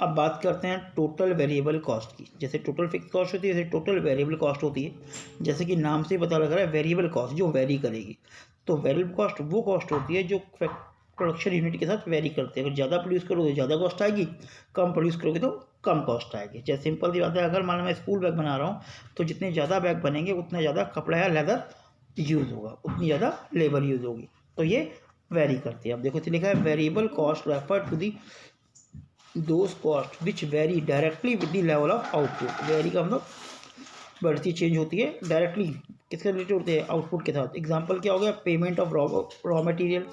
अब बात करते हैं टोटल वेरिएबल कॉस्ट की। जैसे टोटल फिक्स कॉस्ट होती है, जैसे टोटल वेरिएबल कॉस्ट होती है। जैसे कि नाम से ही पता लग रहा है वेरिएबल कॉस्ट, जो वेरी करेगी। तो वेरिएबल कॉस्ट वो कॉस्ट होती है जो प्रोडक्शन यूनिट के साथ वेरी करते हैं। अगर ज़्यादा प्रोड्यूस करोगे तो ज़्यादा कॉस्ट आएगी, कम प्रोड्यूस करोगे तो कम कॉस्ट आएगी। जैसे सिंपल सी बात है, अगर मान लो मैं स्कूल बैग बना रहा हूँ तो जितने ज़्यादा बैग बनेंगे उतना ज़्यादा कपड़ा या लेदर यूज़ होगा, उतनी ज़्यादा लेबर यूज़ होगी। तो ये वेरी करती है। अब देखो लिखा है variable cost refer to the those cost which vary directly with the level of output. Vary का मतलब बढ़ती चेंज होती है डायरेक्टली, किसके रिलेटेड होते हैं, आउटपुट के साथ। एग्जांपल क्या हो गया, payment of raw material,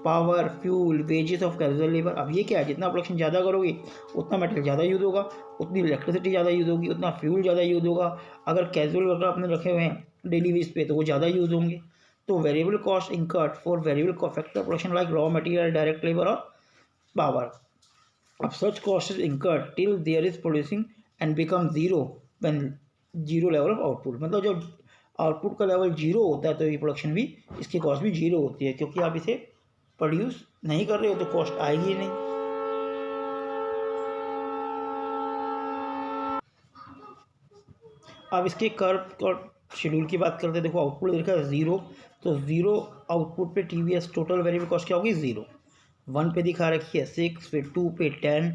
power, fuel, wages of casual labour. अब ये क्या है, जितना प्रोडक्शन ज़्यादा करोगे उतना मटेरियल ज़्यादा यूज़ होगा, उतनी इलेक्ट्रिसिटी ज़्यादा यूज़ होगी, उतना फ्यूल ज़्यादा यूज़ होगा। अगर कैजुअल वर्कर आपने रखे हुए हैं डेली बेस पे तो वो ज़्यादा यूज़ होंगे। तो variable cost incurred for variable factor production like raw material, direct labour और पावर। अब such cost is incurred till there is producing and become zero when zero level of output। मतलब जब आउटपुट का level zero होता है तो ये production भी, इसकी कॉस्ट भी जीरो होती है, क्योंकि आप इसे प्रोड्यूस नहीं कर रहे हो तो कॉस्ट आएगी ही नहीं। अब इसके कर्व और शेड्यूल की बात करते हैं। देखो आउटपुट देखा है ज़ीरो, तो ज़ीरो आउटपुट पे टीवीएस टोटल वेरिएबल कॉस्ट क्या होगी, ज़ीरो। 1 पे दिखा रखी है 6, फिर 2 पे 10,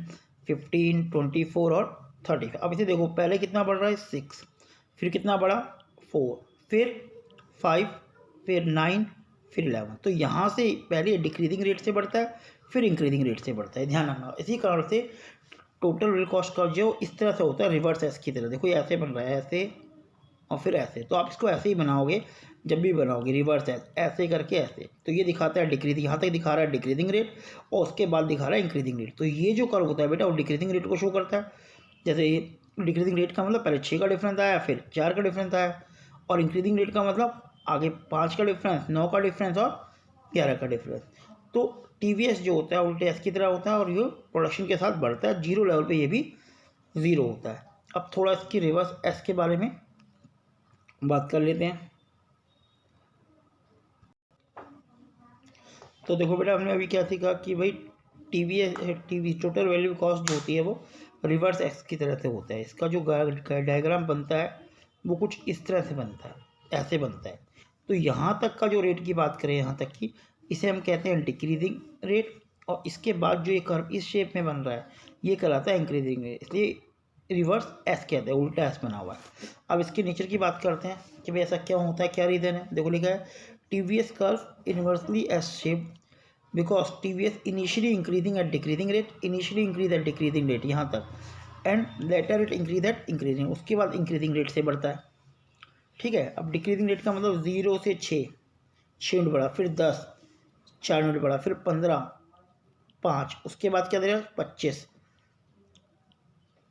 15, 24 और 35। अब इसे देखो पहले कितना बढ़ रहा है 6, फिर कितना बढ़ा 4, फिर 5, फिर 9, फिर 11। तो यहाँ से पहले डिक्रीजिंग रेट से बढ़ता है, फिर इंक्रीजिंग रेट से बढ़ता है, ध्यान रखना। इसी कारण से टोटल वेरिएबल कॉस्ट का जो इस तरह से होता है रिवर्स एस की तरह। देखो ये ऐसे बन रहा है, ऐसे और फिर ऐसे। तो आप इसको ऐसे ही बनाओगे, जब भी बनाओगे रिवर्स ऐसे करके ऐसे। तो ये दिखाता है डिक्रीजिंग, यहाँ तक दिखा रहा है डिक्रीजिंग रेट और उसके बाद दिखा रहा है इंक्रीजिंग रेट। तो ये जो कर्व होता है बेटा वो डिक्रीजिंग रेट को शो करता है। जैसे डिक्रीजिंग रेट का मतलब पहले 6 का डिफरेंस आया, फिर 4 का डिफरेंस आया। और इंक्रीजिंग रेट का मतलब आगे 5 का डिफरेंस, 9 का डिफरेंस और 11 का डिफरेंस। तो टीवीएस जो होता है उल्टे एस की तरह होता है और ये प्रोडक्शन के साथ बढ़ता है। जीरो लेवल पे ये भी ज़ीरो होता है। अब थोड़ा इसकी रिवर्स एस के बारे में बात कर लेते हैं। तो देखो बेटा हमने अभी क्या सीखा कि भाई टीवी टोटल वैल्यू कॉस्ट जो होती है वो रिवर्स एक्स की तरह से होता है। इसका जो डायग्राम बनता है वो कुछ इस तरह से बनता है, ऐसे बनता है। तो यहाँ तक का जो रेट की बात करें, यहाँ तक की, इसे हम कहते हैं डिक्रीजिंग रेट। और इसके बाद जो ये कर्व इस शेप में बन रहा है ये कहलाता है इंक्रीजिंग रेट, इसलिए रिवर्स एस कहते हैं, उल्टा एस बना हुआ है। अब इसके नेचर की बात करते हैं कि भाई ऐसा क्यों होता है, क्या रीज़न है। देखो लिखा है TVS curve inversely S shape because TVS initially increasing at decreasing rate, initially increase at decreasing rate यहाँ तक, and later it increase at increasing, उसके बाद increasing rate से बढ़ता है। ठीक है। अब डिक्रीजिंग रेट का मतलब 0 से 6 यूनिट बढ़ा, फिर 10, 4 यूनिट बढ़ा, फिर 15, 5, उसके बाद क्या देगा 25,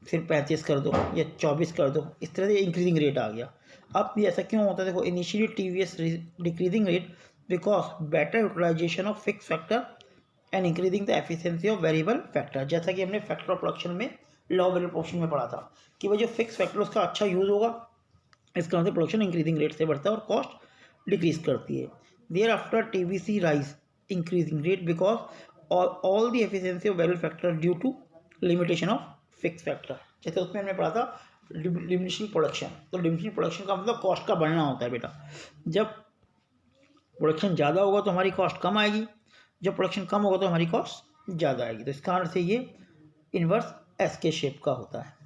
फिर 35 कर दो या 24 कर दो। इस तरह से इंक्रीजिंग रेट आ गया। अब ये ऐसा क्यों होता है, देखो initially TVC decreasing rate because better utilization of fix factor and increasing the efficiency of variable factor. जैसा कि हमने फैक्टर ऑफ प्रोडक्शन में लॉ वेरिएबल प्रोडक्शन में पढ़ा था कि भाई जो फिक्स फैक्टर उसका अच्छा यूज़ होगा, इस कारण से प्रोडक्शन इंक्रीजिंग रेट से बढ़ता है और कॉस्ट डिक्रीज करती है। Thereafter TVC rise increasing rate because all the efficiency of variable factor due to limitation of fix factor. जैसे उसमें हमने पढ़ा था डिमिनिशिंग प्रोडक्शन। तो डिमिनिशिंग प्रोडक्शन का मतलब कॉस्ट का बढ़ना होता है बेटा। जब प्रोडक्शन ज़्यादा होगा तो हमारी कॉस्ट कम आएगी, जब प्रोडक्शन कम होगा तो हमारी कॉस्ट ज़्यादा आएगी। तो इस कारण से ये इन्वर्स एस के शेप का होता है।